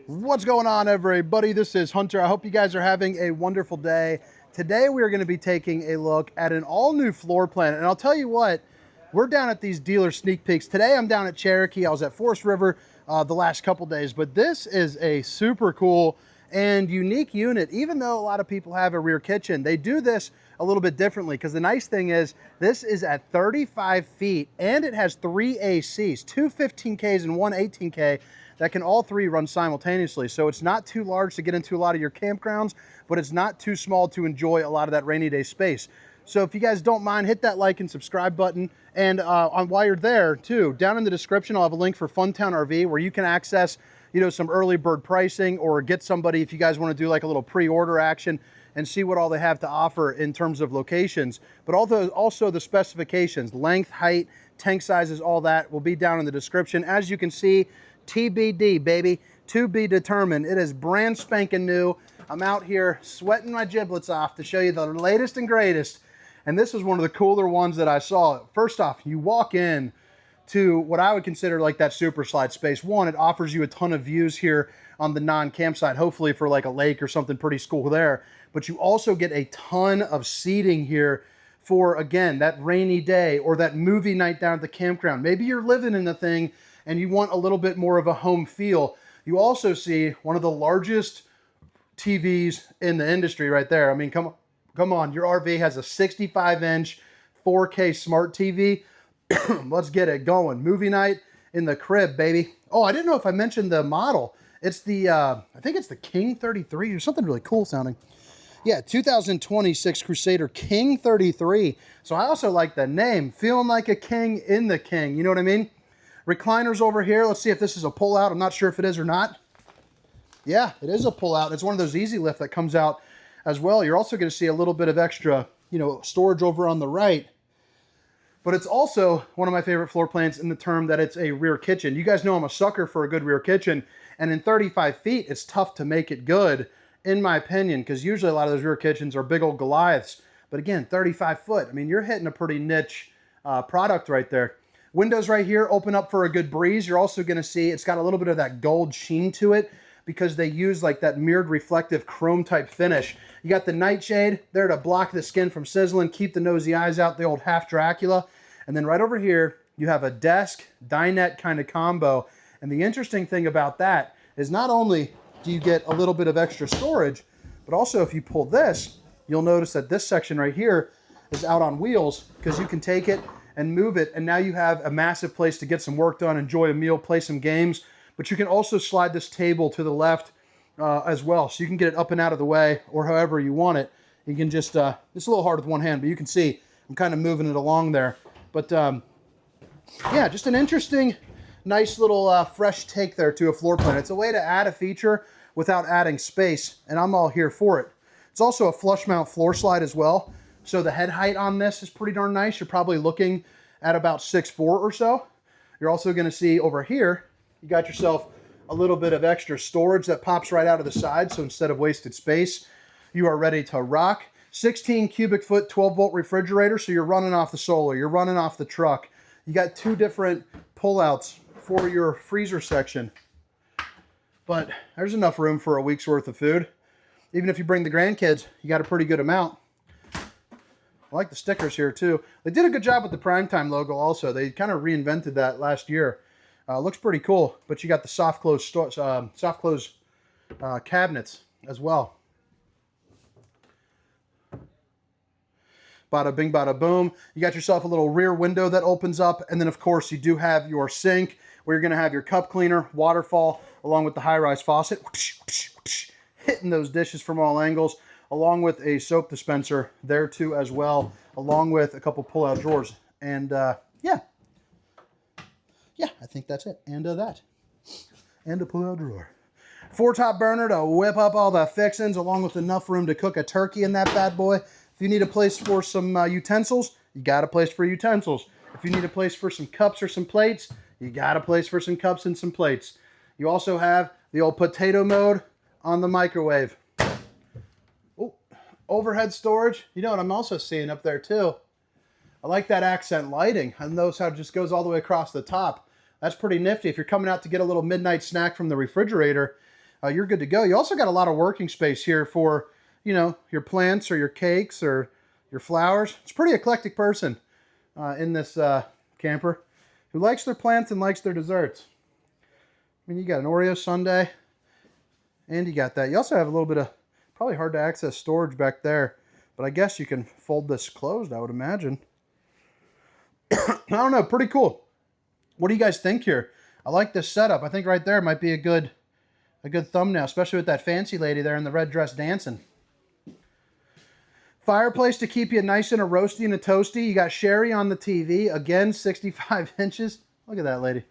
What's going on, everybody? This is Hunter. I hope you guys are having a wonderful day. Today we are going to be taking a look at an all-new floor plan, and I'll tell you what, we're down at these dealer sneak peeks. Today I'm down at Cherokee. I was at Forest River the last couple days, but this is a super cool and unique unit. Even though a lot of people have a rear kitchen, they do this a little bit differently, because the nice thing is this is at 35 feet and it has 3 ACs, two 15Ks and one 18K that can all three run simultaneously. So it's not too large to get into a lot of your campgrounds, but it's not too small to enjoy a lot of that rainy day space. So if you guys don't mind, hit that like and subscribe button. And while you're there too, down in the description, I'll have a link for Funtown RV where you can access, you know, some early bird pricing, or get somebody if you guys want to do like a little pre-order action and see what all they have to offer in terms of locations, but also the specifications, length, height, tank sizes, all that will be down in the description. As you can see, TBD, baby, to be determined. It is brand spanking new. I'm out here sweating my giblets off to show you the latest and greatest. And this is one of the cooler ones that I saw. First off, you walk in to what I would consider like that super slide space. One, it offers you a ton of views here on the non-campsite, hopefully for like a lake or something pretty cool there. But you also get a ton of seating here for, again, that rainy day or that movie night down at the campground. Maybe you're living in the thing and you want a little bit more of a home feel. You also see one of the largest TVs in the industry right there. I mean, come on, your RV has a 65-inch 4K smart TV. Let's get it going. Movie night in the crib, baby. Oh, I didn't know if I mentioned the model. It's the, I think it's the King33 or something really cool sounding. Yeah, 2026 Crusader King33. So I also like the name, feeling like a king in the king. You know what I mean? Recliners over here. Let's see if this is a pull-out. I'm not sure if it is or not. Yeah, it is a pull-out. It's one of those easy lift that comes out as well. You're also going to see a little bit of extra, you know, storage over on the right. But it's also one of my favorite floor plans in the term that it's a rear kitchen. You guys know I'm a sucker for a good rear kitchen. And in 35 feet, it's tough to make it good, in my opinion, because usually a lot of those rear kitchens are big old Goliaths. But again, 35 foot. I mean, you're hitting a pretty niche product right there. Windows right here open up for a good breeze. You're also going to see it's got a little bit of that gold sheen to it because they use like that mirrored reflective chrome type finish. You got the nightshade there to block the skin from sizzling, keep the nosy eyes out, the old half Dracula. And then right over here, you have a desk dinette kind of combo. And the interesting thing about that is not only do you get a little bit of extra storage, but also if you pull this, you'll notice that this section right here is out on wheels because you can take it and move it, and now you have a massive place to get some work done, enjoy a meal, play some games. But you can also slide this table to the left as well, so you can get it up and out of the way, or however you want it. You can just, it's a little hard with one hand, but you can see I'm kind of moving it along there. But yeah, just an interesting, nice little fresh take there to a floor plan. It's a way to add a feature without adding space, and I'm all here for it. It's also a flush mount floor slide as well. So the head height on this is pretty darn nice. You're probably looking at about 6'4" or so. You're also going to see over here, you got yourself a little bit of extra storage that pops right out of the side. So instead of wasted space, you are ready to rock. 16 cubic foot, 12 volt refrigerator. So you're running off the solar, you're running off the truck. You got two different pullouts for your freezer section. But there's enough room for a week's worth of food. Even if you bring the grandkids, you got a pretty good amount. I like the stickers here too. They did a good job with the Primetime logo also. They kind of reinvented that last year. Looks pretty cool, but you got the soft close cabinets as well. Bada bing, bada boom. You got yourself a little rear window that opens up, and then of course you do have your sink where you're going to have your cup cleaner, waterfall, along with the high-rise faucet, hitting those dishes from all angles, along with a soap dispenser there too as well, along with a couple pull-out drawers. And yeah, I think that's it. And that. And a pull-out drawer. 4-top burner to whip up all the fixings, along with enough room to cook a turkey in that bad boy. If you need a place for some utensils, you got a place for utensils. If you need a place for some cups or some plates, you got a place for some cups and some plates. You also have the old potato mode on the microwave. Oh, overhead storage. You know what I'm also seeing up there too? I like that accent lighting. I notice how it just goes all the way across the top. That's pretty nifty. If you're coming out to get a little midnight snack from the refrigerator, you're good to go. You also got a lot of working space here for, you know, your plants or your cakes or your flowers. It's a pretty eclectic person in this camper who likes their plants and likes their desserts. I mean, you got an Oreo sundae, and you got that. You also have a little bit of probably hard to access storage back there, but I guess you can fold this closed, I would imagine. I don't know, pretty cool. What do you guys think here? I like this setup. I think right there might be a good thumbnail, especially with that fancy lady there in the red dress dancing. Fireplace to keep you nice and a roasty and a toasty. You got Sherry on the TV. Again, 65 inches. Look at that lady.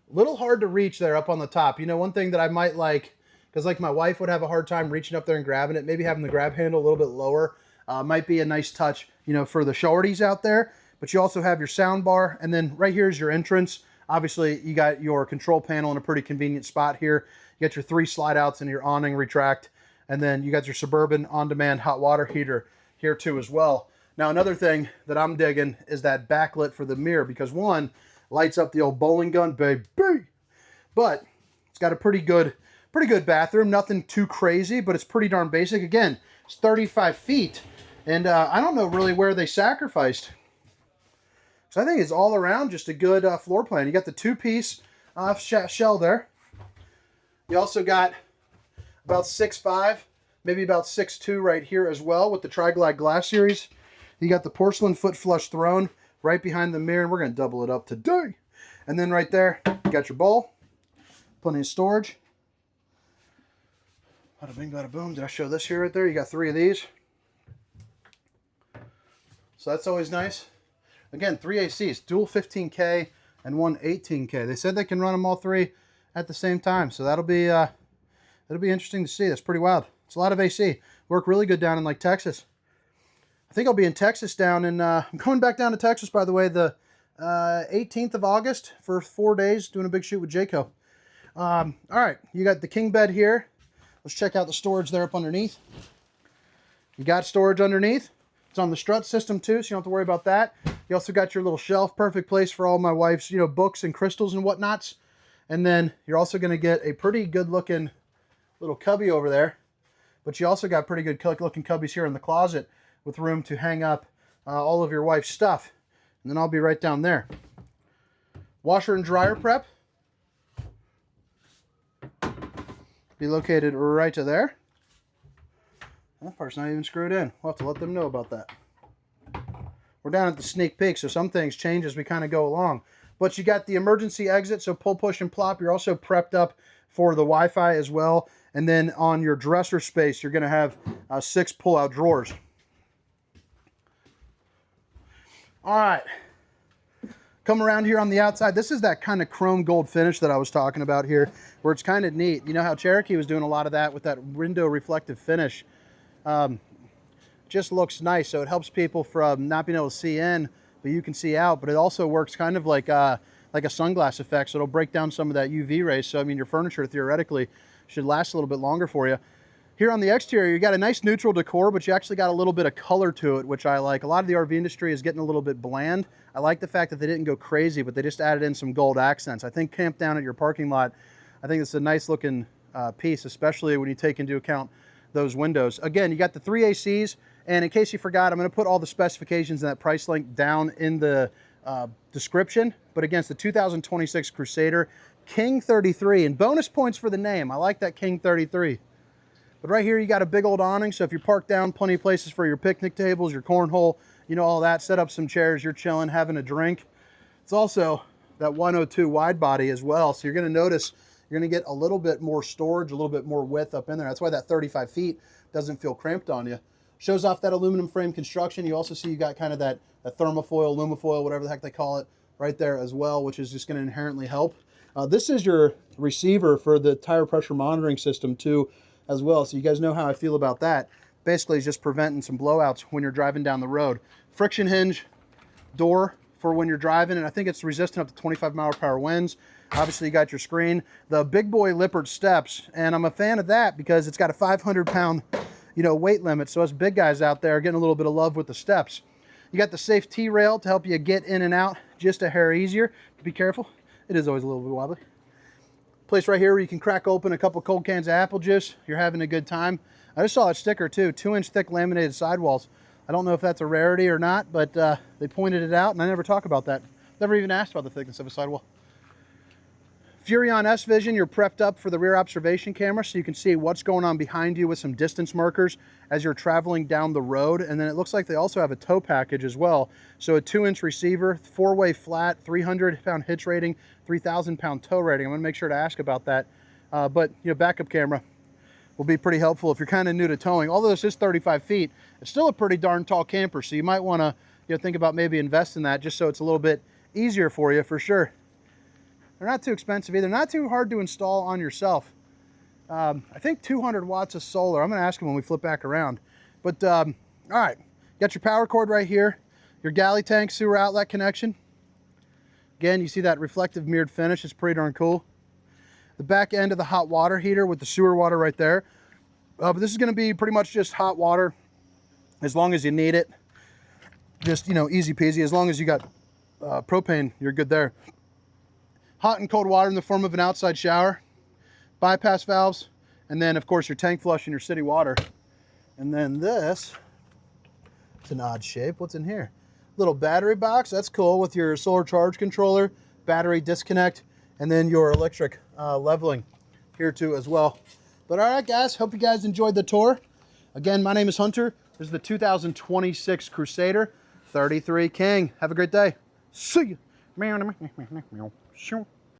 Little hard to reach there up on the top. You know, one thing that I might like, because like my wife would have a hard time reaching up there and grabbing it, maybe having the grab handle a little bit lower might be a nice touch, you know, for the shorties out there. But you also have your sound bar, and then right here is your entrance. Obviously, you got your control panel in a pretty convenient spot here. You got your 3 slide outs and your awning retract, and then you got your Suburban on-demand hot water heater here too as well. Now, another thing that I'm digging is that backlit for the mirror, because one, lights up the old bowling gun, baby. But it's got a pretty good bathroom. Nothing too crazy, but it's pretty darn basic. Again, it's 35 feet, and I don't know really where they sacrificed. So I think it's all around just a good floor plan. You got the 2-piece shell there. You also got about 6'5", maybe about 6'2" right here as well with the Tri-Glide glass series. You got the porcelain foot flush throne right behind the mirror, and we're going to double it up today. And then right there, you got your bowl, plenty of storage. Bada bing, bada boom. Did I show this here right there? You got 3 of these. So that's always nice. Again, 3 ACs, dual 15K and one 18K. They said they can run them all 3 at the same time, so that'll be interesting to see. That's pretty wild. It's a lot of AC. Work really good down in like Texas. I think I'll be in Texas down in, I'm going back down to Texas, by the way, the 18th of August for 4 days, doing a big shoot with Jayco. All right, you got the king bed here. Let's check out the storage there up underneath. You got storage underneath. It's on the strut system too, so you don't have to worry about that. You also got your little shelf, perfect place for all my wife's, you know, books and crystals and whatnots. And then you're also going to get a pretty good looking little cubby over there. But you also got pretty good looking cubbies here in the closet with room to hang up all of your wife's stuff. And then I'll be right down there. Washer and dryer prep. Be located right to there. That part's not even screwed in. We'll have to let them know about that. We're down at the sneak peek, so some things change as we kind of go along. But you got the emergency exit, so pull, push, and plop. You're also prepped up for the Wi-Fi as well. And then on your dresser space, you're going to have 6 pull-out drawers. All right. Come around here on the outside. This is that kind of chrome gold finish that I was talking about here, where it's kind of neat. You know how Cherokee was doing a lot of that with that window reflective finish. Just looks nice, so it helps people from not being able to see in, but you can see out. But it also works kind of like a sunglass effect, so it'll break down some of that UV rays. So I mean, your furniture theoretically should last a little bit longer for you. Here on the exterior, you got a nice neutral decor, but you actually got a little bit of color to it, which I like. A lot of the RV industry is getting a little bit bland. I like the fact that they didn't go crazy, but they just added in some gold accents. I think camped down at your parking lot, I think it's a nice looking piece, especially when you take into account those windows. Again, you got the 3 ACs, and in case you forgot, I'm going to put all the specifications and that price link down in the description. But again, it's the 2026 Crusader King33, and bonus points for the name. I like that King33. But right here, you got a big old awning, so if you're parked down, plenty of places for your picnic tables, your cornhole, you know, all that. Set up some chairs, you're chilling, having a drink. It's also that 102 wide body as well, so you're going to notice you're going to get a little bit more storage, a little bit more width up in there. That's why that 35 feet doesn't feel cramped on you. Shows off that aluminum frame construction. You also see you got kind of that thermofoil, lumifoil, whatever the heck they call it, right there as well, which is just going to inherently help. This is your receiver for the tire pressure monitoring system too, as well. So you guys know how I feel about that. Basically, it's just preventing some blowouts when you're driving down the road. Friction hinge door for when you're driving, and I think it's resistant up to 25 mile/per winds. Obviously, you got your screen. The big boy Lippert steps, and I'm a fan of that because it's got a 500-pound, you know, weight limit. So us big guys out there are getting a little bit of love with the steps. You got the safe T-rail to help you get in and out just a hair easier. Be careful. It is always a little bit wobbly. Place right here where you can crack open a couple cold cans of apple juice. You're having a good time. I just saw that sticker too, 2-inch thick laminated sidewalls. I don't know if that's a rarity or not, but they pointed it out, and I never talk about that. Never even asked about the thickness of a sidewall. Furrion S-Vision, you're prepped up for the rear observation camera, so you can see what's going on behind you with some distance markers as you're traveling down the road. And then it looks like they also have a tow package as well. So a 2-inch receiver, 4-way flat, 300-pound hitch rating, 3,000-pound tow rating. I'm gonna make sure to ask about that. But you know, backup camera will be pretty helpful if you're kind of new to towing. Although this is 35 feet, it's still a pretty darn tall camper, so you might wanna think about maybe investing that just so it's a little bit easier for you, for sure. They're not too expensive either, not too hard to install on yourself. I think 200 watts of solar. I'm gonna ask them when we flip back around. But all right, got your power cord right here, your galley tank sewer outlet connection. Again, you see that reflective mirrored finish, it's pretty darn cool. The back end of the hot water heater with the sewer water right there. But this is gonna be pretty much just hot water as long as you need it. Just, easy peasy. As long as you got propane, you're good there. Hot and cold water in the form of an outside shower, bypass valves, and then of course your tank flush and your city water. And then this, it's an odd shape. What's in here? Little battery box, that's cool, with your solar charge controller, battery disconnect, and then your electric leveling here too as well. But all right guys, hope you guys enjoyed the tour. Again, my name is Hunter. This is the 2026 Crusader 33 King. Have a great day. See you.